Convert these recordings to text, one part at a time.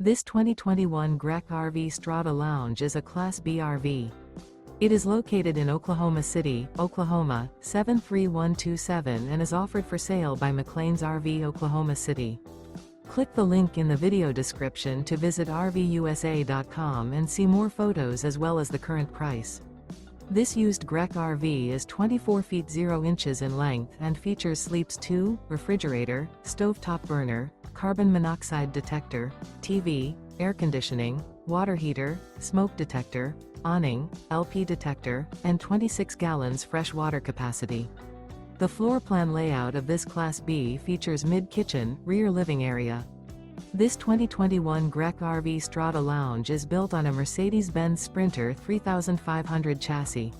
This 2021 Grech RV Strada Lounge is a Class B RV. It is located in Oklahoma City, Oklahoma, 73127 and is offered for sale by McClain's RV Oklahoma City. Click the link in the video description to visit RVUSA.com and see more photos as well as the current price. This used Grech RV is 24 feet 0 inches in length and features sleeps 2, refrigerator, stovetop burner, carbon monoxide detector, TV, air conditioning, water heater, smoke detector, awning, LP detector, and 26 gallons fresh water capacity. The floor plan layout of this Class B features mid-kitchen, rear living area. This 2021 Grech RV Strada Lounge is built on a Mercedes-Benz Sprinter 3500 chassis.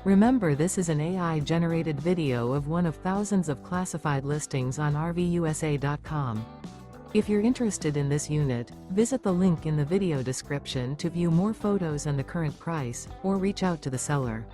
Remember, this is an AI-generated video of one of thousands of classified listings on RVUSA.com. If you're interested in this unit, visit the link in the video description to view more photos and the current price, or reach out to the seller.